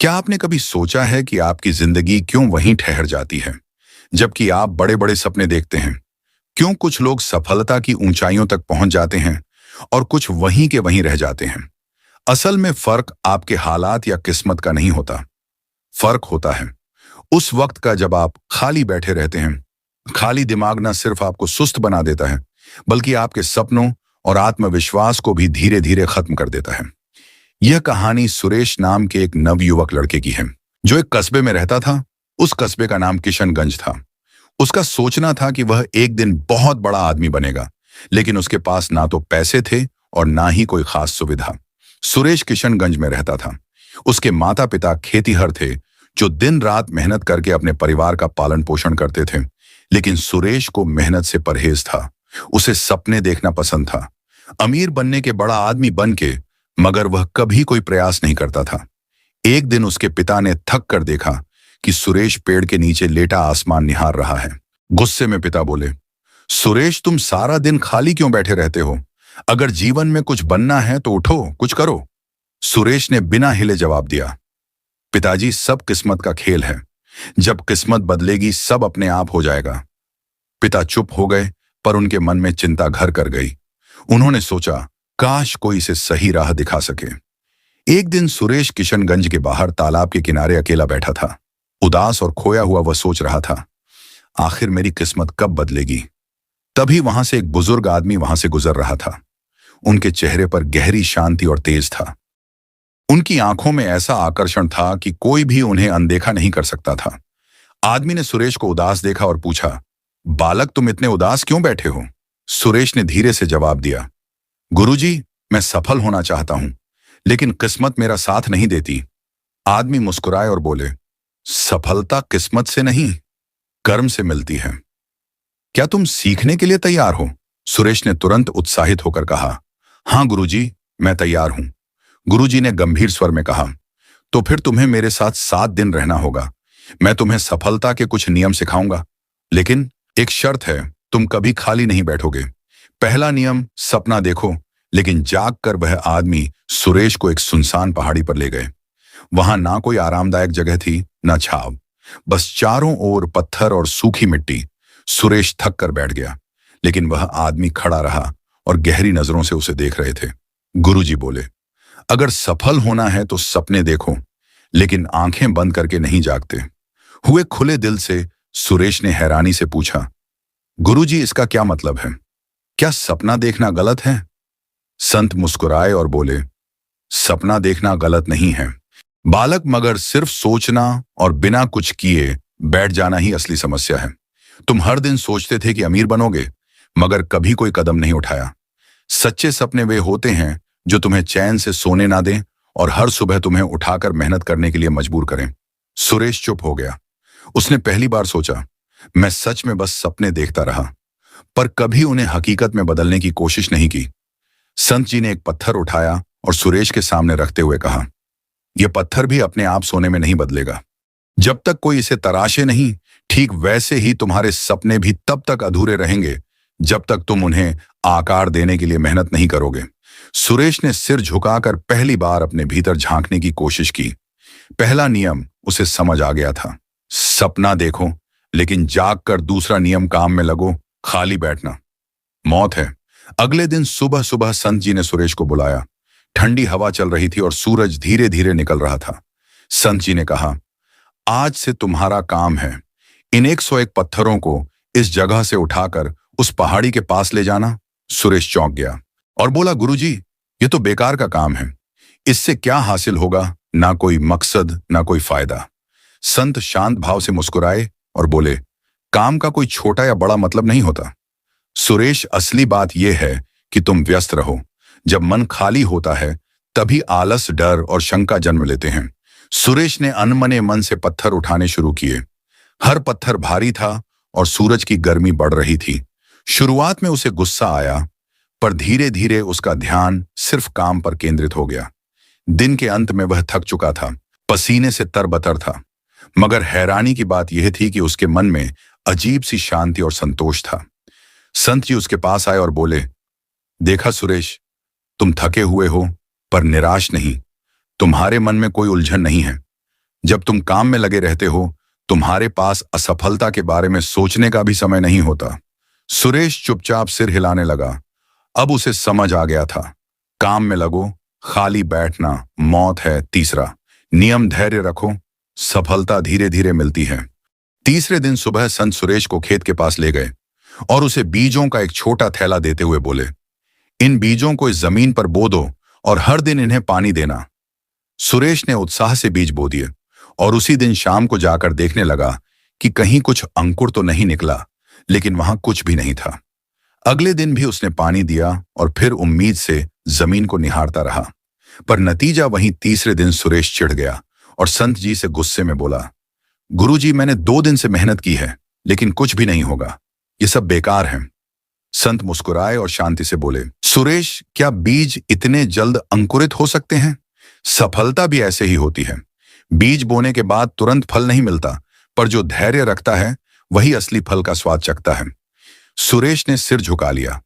क्या आपने कभी सोचा है कि आपकी जिंदगी क्यों वहीं ठहर जाती है जबकि आप बड़े बड़े सपने देखते हैं? क्यों कुछ लोग सफलता की ऊंचाइयों तक पहुंच जाते हैं और कुछ वहीं के वहीं रह जाते हैं? असल में फर्क आपके हालात या किस्मत का नहीं होता। फर्क होता है उस वक्त का जब आप खाली बैठे रहते हैं। खाली दिमाग न सिर्फ आपको सुस्त बना देता है, बल्कि आपके सपनों और आत्मविश्वास को भी धीरे धीरे खत्म कर देता है। यह कहानी सुरेश नाम के एक नवयुवक लड़के की है, जो एक कस्बे में रहता था। उस कस्बे का नाम किशनगंज था। उसका सोचना था कि वह एक दिन बहुत बड़ा आदमी बनेगा, लेकिन उसके पास ना तो पैसे थे और ना ही कोई खास सुविधा। सुरेश किशनगंज में रहता था। उसके माता पिता खेतीहर थे, जो दिन रात मेहनत करके अपने परिवार का पालन पोषण करते थे। लेकिन सुरेश को मेहनत से परहेज था। उसे सपने देखना पसंद था, अमीर बनने के, बड़ा आदमी बन के, मगर वह कभी कोई प्रयास नहीं करता था। एक दिन उसके पिता ने थक कर देखा कि सुरेश पेड़ के नीचे लेटा आसमान निहार रहा है। गुस्से में पिता बोले, सुरेश, तुम सारा दिन खाली क्यों बैठे रहते हो? अगर जीवन में कुछ बनना है तो उठो, कुछ करो। सुरेश ने बिना हिले जवाब दिया, पिताजी, सब किस्मत का खेल है। जब किस्मत बदलेगी सब अपने आप हो जाएगा। पिता चुप हो गए, पर उनके मन में चिंता घर कर गई। उन्होंने सोचा, काश कोई इसे सही राह दिखा सके। एक दिन सुरेश किशनगंज के बाहर तालाब के किनारे अकेला बैठा था। उदास और खोया हुआ वह सोच रहा था, आखिर मेरी किस्मत कब बदलेगी? तभी वहां से एक बुजुर्ग आदमी वहां से गुजर रहा था। उनके चेहरे पर गहरी शांति और तेज था। उनकी आंखों में ऐसा आकर्षण था कि कोई भी उन्हें अनदेखा नहीं कर सकता था। आदमी ने सुरेश को उदास देखा और पूछा, बालक, तुम इतने उदास क्यों बैठे हो? सुरेश ने धीरे से जवाब दिया, गुरुजी, मैं सफल होना चाहता हूं, लेकिन किस्मत मेरा साथ नहीं देती। आदमी मुस्कुराए और बोले, सफलता किस्मत से नहीं, कर्म से मिलती है। क्या तुम सीखने के लिए तैयार हो? सुरेश ने तुरंत उत्साहित होकर कहा, हां गुरुजी, मैं तैयार हूं। गुरुजी ने गंभीर स्वर में कहा, तो फिर तुम्हें मेरे साथ 7 दिन रहना होगा। मैं तुम्हें सफलता के कुछ नियम सिखाऊंगा, लेकिन एक शर्त है, तुम कभी खाली नहीं बैठोगे। पहला नियम, सपना देखो। लेकिन जाग कर वह आदमी सुरेश को एक सुनसान पहाड़ी पर ले गए। वहां ना कोई आरामदायक जगह थी, ना छाव, बस चारों ओर पत्थर और सूखी मिट्टी। सुरेश थक कर बैठ गया, लेकिन वह आदमी खड़ा रहा और गहरी नजरों से उसे देख रहे थे। गुरुजी बोले, अगर सफल होना है तो सपने देखो, लेकिन आंखें बंद करके नहीं जागते। हुए खुले दिल से सुरेश ने हैरानी से पूछा, गुरुजी, इसका क्या मतलब है? क्या सपना देखना गलत है? संत मुस्कुराए और बोले, सपना देखना गलत नहीं है बालक, मगर सिर्फ सोचना और बिना कुछ किए बैठ जाना ही असली समस्या है। तुम हर दिन सोचते थे कि अमीर बनोगे, मगर कभी कोई कदम नहीं उठाया। सच्चे सपने वे होते हैं जो तुम्हें चैन से सोने ना दें और हर सुबह तुम्हें उठाकर मेहनत करने के लिए मजबूर करें। सुरेश चुप हो गया। उसने पहली बार सोचा, मैं सच में बस सपने देखता रहा, पर कभी उन्हें हकीकत में बदलने की कोशिश नहीं की। संत जी ने एक पत्थर उठाया और सुरेश के सामने रखते हुए कहा, यह पत्थर भी अपने आप सोने में नहीं बदलेगा। जब तक कोई इसे तराशे नहीं, ठीक वैसे ही तुम्हारे सपने भी तब तक अधूरे रहेंगे जब तक तुम उन्हें आकार देने के लिए मेहनत नहीं करोगे। सुरेश ने सिर झुकाकर पहली बार अपने भीतर झांकने की कोशिश की। पहला नियम उसे समझ आ गया था, सपना देखो, लेकिन जाग कर। दूसरा नियम, काम में लगो, खाली बैठना मौत है। अगले दिन सुबह सुबह संत जी ने सुरेश को बुलाया। ठंडी हवा चल रही थी और सूरज धीरे धीरे निकल रहा था। संत जी ने कहा, आज से तुम्हारा काम है इन 101 पत्थरों को इस जगह से उठाकर उस पहाड़ी के पास ले जाना। सुरेश चौंक गया और बोला, गुरुजी, ये तो बेकार का काम है। इससे क्या हासिल होगा? ना कोई मकसद, ना कोई फायदा। संत शांत भाव से मुस्कुराए और बोले, काम का कोई छोटा या बड़ा मतलब नहीं होता सुरेश, असली बात यह है कि तुम व्यस्त रहो। जब मन खाली होता है तभी आलस, डर और शंका जन्म लेते हैं। सुरेश ने अनमने मन से पत्थर उठाने शुरू किए। हर पत्थर भारी था और सूरज की गर्मी बढ़ रही थी। शुरुआत में उसे गुस्सा आया, पर धीरे धीरे उसका ध्यान सिर्फ काम पर केंद्रित हो गया। दिन के अंत में वह थक चुका था, पसीने से तरबतर था, मगर हैरानी की बात यह थी कि उसके मन में अजीब सी शांति और संतोष था। संत जी उसके पास आए और बोले, देखा सुरेश, तुम थके हुए हो पर निराश नहीं। तुम्हारे मन में कोई उलझन नहीं है, जब तुम काम में लगे रहते हो, तुम्हारे पास असफलता के बारे में सोचने का भी समय नहीं होता। सुरेश चुपचाप सिर हिलाने लगा। अब उसे समझ आ गया था। काम में लगो, खाली बैठना मौत है। तीसरा नियम, धैर्य रखो, सफलता धीरे धीरे मिलती है। तीसरे दिन सुबह संत सुरेश को खेत के पास ले गए और उसे बीजों का एक छोटा थैला देते हुए बोले, इन बीजों को इस जमीन पर बो दो और हर दिन इन्हें पानी देना। सुरेश ने उत्साह से बीज बो दिए और उसी दिन शाम को जाकर देखने लगा कि कहीं कुछ अंकुर तो नहीं निकला, लेकिन वहां कुछ भी नहीं था। अगले दिन भी उसने पानी दिया और फिर उम्मीद से जमीन को निहारता रहा, पर नतीजा वहीं। तीसरे दिन सुरेश चिढ़ गया और संत जी से गुस्से में बोला, गुरुजी, मैंने 2 दिन से मेहनत की है, लेकिन कुछ भी नहीं होगा, ये सब बेकार है। संत मुस्कुराए और शांति से बोले, सुरेश, क्या बीज इतने जल्द अंकुरित हो सकते हैं? सफलता भी ऐसे ही होती है। बीज बोने के बाद तुरंत फल नहीं मिलता, पर जो धैर्य रखता है वही असली फल का स्वाद चखता है। सुरेश ने सिर झुका लिया।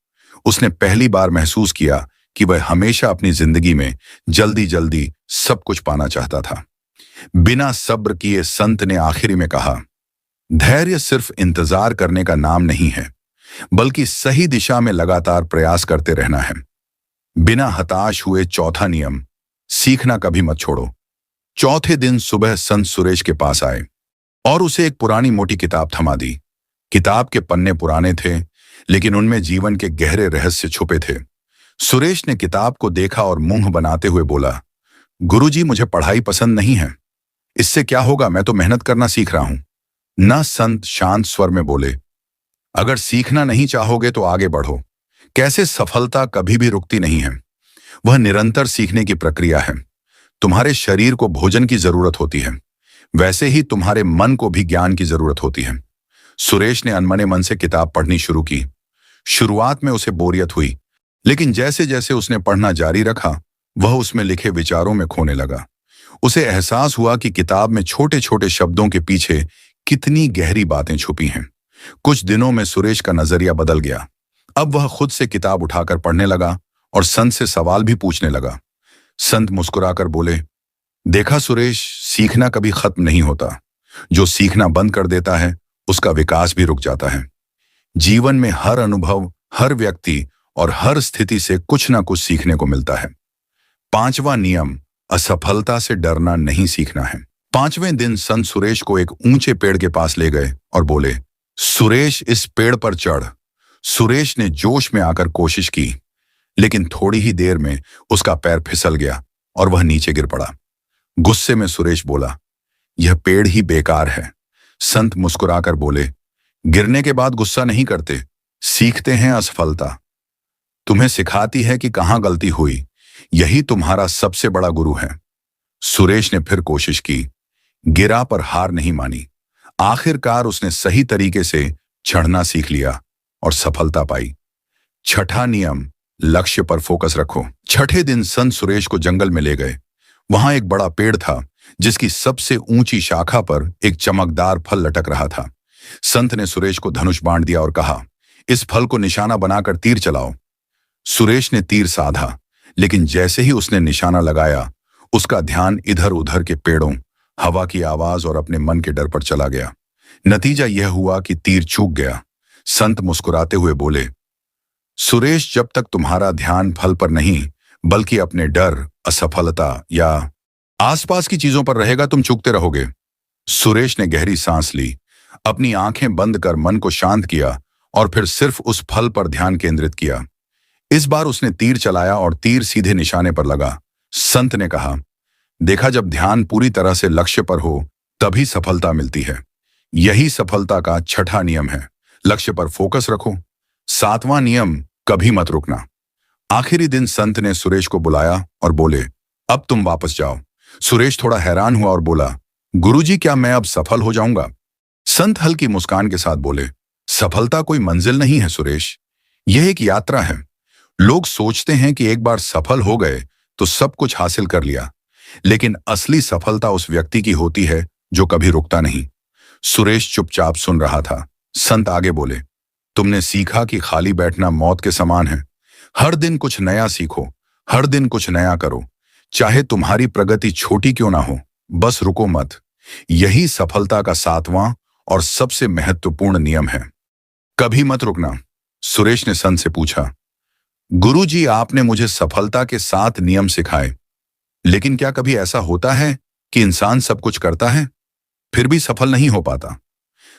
उसने पहली बार महसूस किया कि वह हमेशा अपनी जिंदगी में जल्दी जल्दी सब कुछ पाना चाहता था। बिना सब्र किए संत ने आखिरी में कहा, धैर्य सिर्फ इंतजार करने का नाम नहीं है, बल्कि सही दिशा में लगातार प्रयास करते रहना है। बिना हताश हुए चौथा नियम, सीखना कभी मत छोड़ो। चौथे दिन सुबह संत सुरेश के पास आए और उसे एक पुरानी मोटी किताब थमा दी। किताब के पन्ने पुराने थे, लेकिन उनमें जीवन के गहरे रहस्य छुपे थे। सुरेश ने किताब को देखा और मुंह बनाते हुए बोला, गुरुजी, मुझे पढ़ाई पसंद नहीं है। इससे क्या होगा, मैं तो मेहनत करना सीख रहा हूं। न संत शांत स्वर में बोले, अगर सीखना नहीं चाहोगे तो आगे बढ़ो। कैसे सफलता कभी भी रुकती नहीं है, वह निरंतर सीखने की प्रक्रिया है। तुम्हारे शरीर को भोजन की जरूरत होती है, वैसे ही तुम्हारे मन को भी ज्ञान की जरूरत होती है। सुरेश ने अनमने मन से किताब पढ़नी शुरू की। शुरुआत में उसे बोरियत हुई, लेकिन जैसे जैसे उसने पढ़ना जारी रखा, वह उसमें लिखे विचारों में खोने लगा। उसे एहसास हुआ कि किताब में छोटे छोटे शब्दों के पीछे कितनी गहरी बातें छुपी हैं। कुछ दिनों में सुरेश का नजरिया बदल गया। अब वह खुद से किताब उठाकर पढ़ने लगा और संत से सवाल भी पूछने लगा। संत मुस्कुराकर बोले, देखा सुरेश, सीखना कभी खत्म नहीं होता। जो सीखना बंद कर देता है, उसका विकास भी रुक जाता है। जीवन में हर अनुभव, हर व्यक्ति और हर स्थिति से कुछ ना कुछ सीखने को मिलता है। पांचवा नियम, असफलता से डरना नहीं सीखना है। पांचवें दिन संत सुरेश को एक ऊंचे पेड़ के पास ले गए और बोले, सुरेश, इस पेड़ पर चढ़। सुरेश ने जोश में आकर कोशिश की, लेकिन थोड़ी ही देर में उसका पैर फिसल गया और वह नीचे गिर पड़ा। गुस्से में सुरेश बोला, यह पेड़ ही बेकार है। संत मुस्कुराकर बोले, गिरने के बाद गुस्सा नहीं करते, सीखते हैं असफलता। तुम्हें सिखाती है कि कहां गलती हुई। यही तुम्हारा सबसे बड़ा गुरु है। सुरेश ने फिर कोशिश की, गिरा पर हार नहीं मानी। आखिरकार उसने सही तरीके से चढ़ना सीख लिया और सफलता पाई। छठा नियम, लक्ष्य पर फोकस रखो। छठे दिन संत सुरेश को जंगल में ले गए। वहां एक बड़ा पेड़ था, जिसकी सबसे ऊंची शाखा पर एक चमकदार फल लटक रहा था। संत ने सुरेश को धनुष बांट दिया और कहा, इस फल को निशाना बनाकर तीर चलाओ। सुरेश ने तीर साधा, लेकिन जैसे ही उसने निशाना लगाया, उसका ध्यान इधर उधर के पेड़ों, हवा की आवाज और अपने मन के डर पर चला गया। नतीजा यह हुआ कि तीर चूक गया। संत मुस्कुराते हुए बोले, सुरेश, जब तक तुम्हारा ध्यान फल पर नहीं, बल्कि अपने डर, असफलता या आसपास की चीजों पर रहेगा, तुम चूकते रहोगे। सुरेश ने गहरी सांस ली, अपनी आंखें बंद कर मन को शांत किया और फिर सिर्फ उस फल पर ध्यान केंद्रित किया। इस बार उसने तीर चलाया और तीर सीधे निशाने पर लगा। संत ने कहा, देखा, जब ध्यान पूरी तरह से लक्ष्य पर हो, तभी सफलता मिलती है। यही सफलता का छठा नियम है, लक्ष्य पर फोकस रखो। सातवां नियम, कभी मत रुकना। आखिरी दिन संत ने सुरेश को बुलाया और बोले, अब तुम वापस जाओ। सुरेश थोड़ा हैरान हुआ और बोला, गुरुजी, क्या मैं अब सफल हो जाऊंगा? संत हल्की मुस्कान के साथ बोले, सफलता कोई मंजिल नहीं है सुरेश, यह एक यात्रा है। लोग सोचते हैं कि एक बार सफल हो गए तो सब कुछ हासिल कर लिया, लेकिन असली सफलता उस व्यक्ति की होती है जो कभी रुकता नहीं। सुरेश चुपचाप सुन रहा था। संत आगे बोले, तुमने सीखा कि खाली बैठना मौत के समान है। हर दिन कुछ नया सीखो, हर दिन कुछ नया करो। चाहे तुम्हारी प्रगति छोटी क्यों ना हो, बस रुको मत। यही सफलता का सातवां और सबसे महत्वपूर्ण नियम है। कभी मत रुकना। सुरेश ने संत से पूछा, गुरुजी, आपने मुझे सफलता के 7 नियम सिखाए, लेकिन क्या कभी ऐसा होता है कि इंसान सब कुछ करता है फिर भी सफल नहीं हो पाता?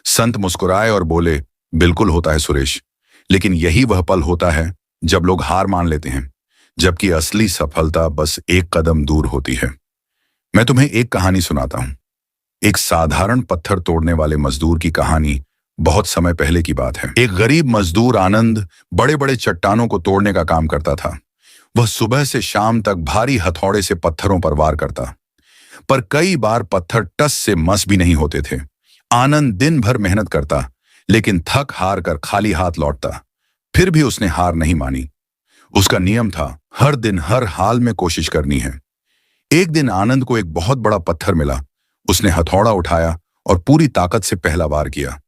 संत मुस्कुराए और बोले, बिल्कुल होता है सुरेश, लेकिन यही वह पल होता है जब लोग हार मान लेते हैं, जबकि असली सफलता बस एक कदम दूर होती है। मैं तुम्हें एक कहानी सुनाता हूं। एक साधारण पत्थर तोड़ने वाले मजदूर की कहानी। बहुत समय पहले की बात है। एक गरीब मजदूर आनंद बड़े बड़े चट्टानों को तोड़ने का काम करता था। वह सुबह से शाम तक भारी हथौड़े से पत्थरों पर वार करता, पर कई बार पत्थर टस से मस भी नहीं होते थे। आनंद दिन भर मेहनत करता, लेकिन थक हार कर खाली हाथ लौटता। फिर भी उसने हार नहीं मानी। उसका नियम था, हर दिन हर हाल में कोशिश करनी है। एक दिन आनंद को एक बहुत बड़ा पत्थर मिला। उसने हथौड़ा उठाया और पूरी ताकत से पहला वार किया।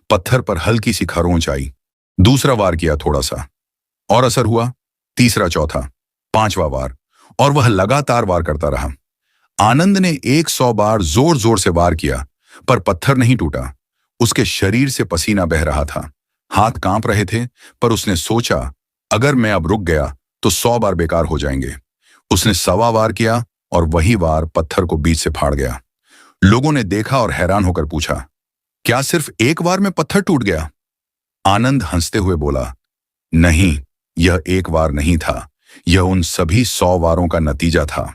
पत्थर पर हल्की सी खरोंच आई। दूसरा वार किया थोड़ा सा, और असर हुआ। तीसरा, चौथा, 5वां वार, और वह लगातार वार करता रहा। आनंद ने 100 बार जोर जोर से वार किया, पर पत्थर नहीं टूटा। उसके शरीर से पसीना बह रहा था, हाथ कांप रहे थे, पर उसने सोचा, अगर मैं अब रुक गया तो 100 बार बेकार हो जाएंगे। उसने 125 वार किया और वही वार पत्थर को बीच से फाड़ गया। लोगों ने देखा और हैरान होकर पूछा, क्या सिर्फ एक वार में पत्थर टूट गया? आनंद हंसते हुए बोला, नहीं, यह एक वार नहीं था, यह उन सभी 100 वारों का नतीजा था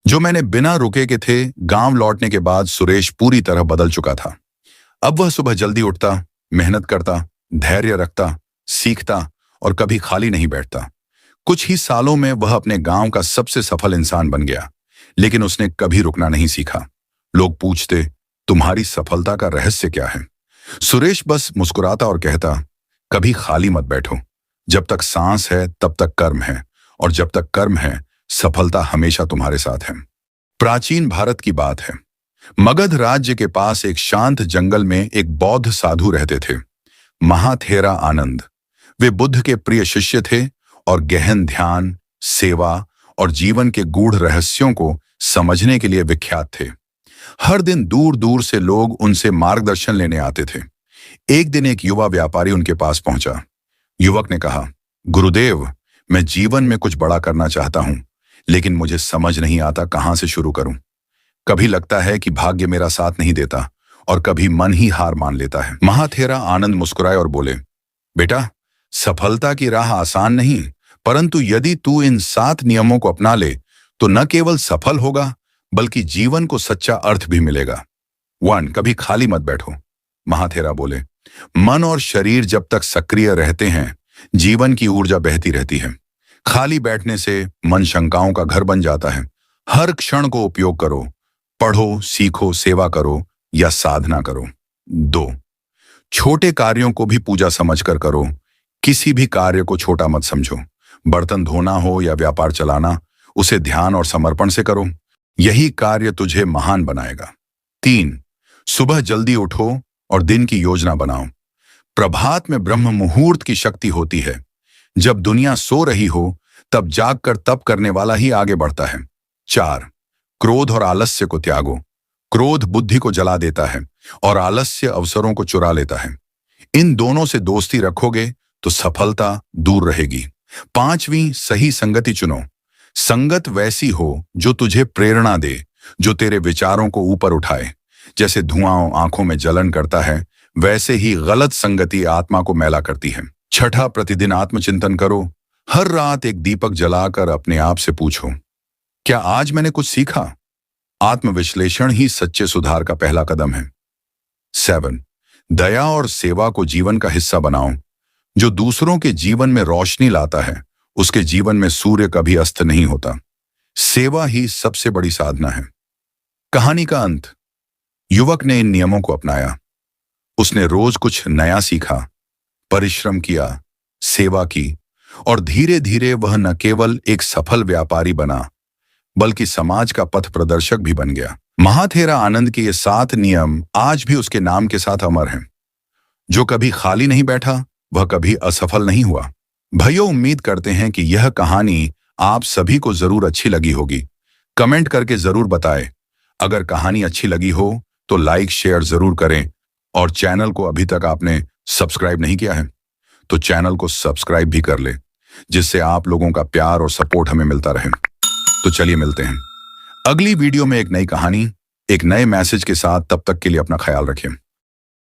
जो मैंने बिना रुके के थे। गांव लौटने के बाद सुरेश पूरी तरह बदल चुका था। अब वह सुबह जल्दी उठता, मेहनत करता, धैर्य रखता, सीखता और कभी खाली नहीं बैठता। कुछ ही सालों में वह अपने गांव का सबसे सफल इंसान बन गया, लेकिन उसने कभी रुकना नहीं सीखा। लोग पूछते, तुम्हारी सफलता का रहस्य क्या है? सुरेश बस मुस्कुराता और कहता, कभी खाली मत बैठो। जब तक सांस है तब तक कर्म है, और जब तक कर्म है सफलता हमेशा तुम्हारे साथ है। प्राचीन भारत की बात है। मगध राज्य के पास एक शांत जंगल में एक बौद्ध साधु रहते थे, महाथेरा आनंद। वे बुद्ध के प्रिय शिष्य थे और गहन ध्यान, सेवा और जीवन के गूढ़ रहस्यों को समझने के लिए विख्यात थे। हर दिन दूर दूर से लोग उनसे मार्गदर्शन लेने आते थे। एक दिन एक युवा व्यापारी उनके पास पहुंचा। युवक ने कहा, गुरुदेव, मैं जीवन में कुछ बड़ा करना चाहता हूं, लेकिन मुझे समझ नहीं आता कहां से शुरू करूं। कभी लगता है कि भाग्य मेरा साथ नहीं देता, और कभी मन ही हार मान लेता है। महाथेरा आनंद मुस्कुराए और बोले, बेटा, सफलता की राह आसान नहीं, परंतु यदि तू इन 7 नियमों को अपना ले तो न केवल सफल होगा, बल्कि जीवन को सच्चा अर्थ भी मिलेगा। 1, कभी खाली मत बैठो। महाथेरा बोले, मन और शरीर जब तक सक्रिय रहते हैं, जीवन की ऊर्जा बहती रहती है। खाली बैठने से मन शंकाओं का घर बन जाता है। हर क्षण को उपयोग करो, पढ़ो, सीखो, सेवा करो या साधना करो। 2, छोटे कार्यों को भी पूजा समझकर करो। किसी भी कार्य को छोटा मत समझो। बर्तन धोना हो या व्यापार चलाना, उसे ध्यान और समर्पण से करो। यही कार्य तुझे महान बनाएगा। 3, सुबह जल्दी उठो और दिन की योजना बनाओ। प्रभात में ब्रह्म मुहूर्त की शक्ति होती है। जब दुनिया सो रही हो, तब जागकर तप करने वाला ही आगे बढ़ता है। 4, क्रोध और आलस्य को त्यागो। क्रोध बुद्धि को जला देता है और आलस्य अवसरों को चुरा लेता है। इन दोनों से दोस्ती रखोगे तो सफलता दूर रहेगी। 5वीं, सही संगति चुनो। संगत वैसी हो जो तुझे प्रेरणा दे, जो तेरे विचारों को ऊपर उठाए। जैसे धुआं आंखों में जलन करता है, वैसे ही गलत संगति आत्मा को मैला करती है। 6, प्रतिदिन आत्मचिंतन करो। हर रात एक दीपक जलाकर अपने आप से पूछो, क्या आज मैंने कुछ सीखा? आत्मविश्लेषण ही सच्चे सुधार का पहला कदम है। 7, दया और सेवा को जीवन का हिस्सा बनाओ। जो दूसरों के जीवन में रोशनी लाता है, उसके जीवन में सूर्य कभी अस्त नहीं होता। सेवा ही सबसे बड़ी साधना है। कहानी का अंत। युवक ने इन नियमों को अपनाया। उसने रोज कुछ नया सीखा, परिश्रम किया, सेवा की, और धीरे धीरे वह न केवल एक सफल व्यापारी बना, बल्कि समाज का पथ प्रदर्शक भी बन गया। महाथेरा आनंद के ये 7 नियम आज भी उसके नाम के साथ अमर हैं। जो कभी खाली नहीं बैठा, वह कभी असफल नहीं हुआ। भाइयों, उम्मीद करते हैं कि यह कहानी आप सभी को जरूर अच्छी लगी होगी। कमेंट करके जरूर बताएं। अगर कहानी अच्छी लगी हो तो लाइक शेयर जरूर करें और चैनल को अभी तक आपने सब्सक्राइब नहीं किया है तो चैनल को सब्सक्राइब भी कर ले, जिससे आप लोगों का प्यार और सपोर्ट हमें मिलता रहे। तो चलिए मिलते हैं अगली वीडियो में एक नई कहानी, एक नए मैसेज के साथ। तब तक के लिए अपना ख्याल रखें।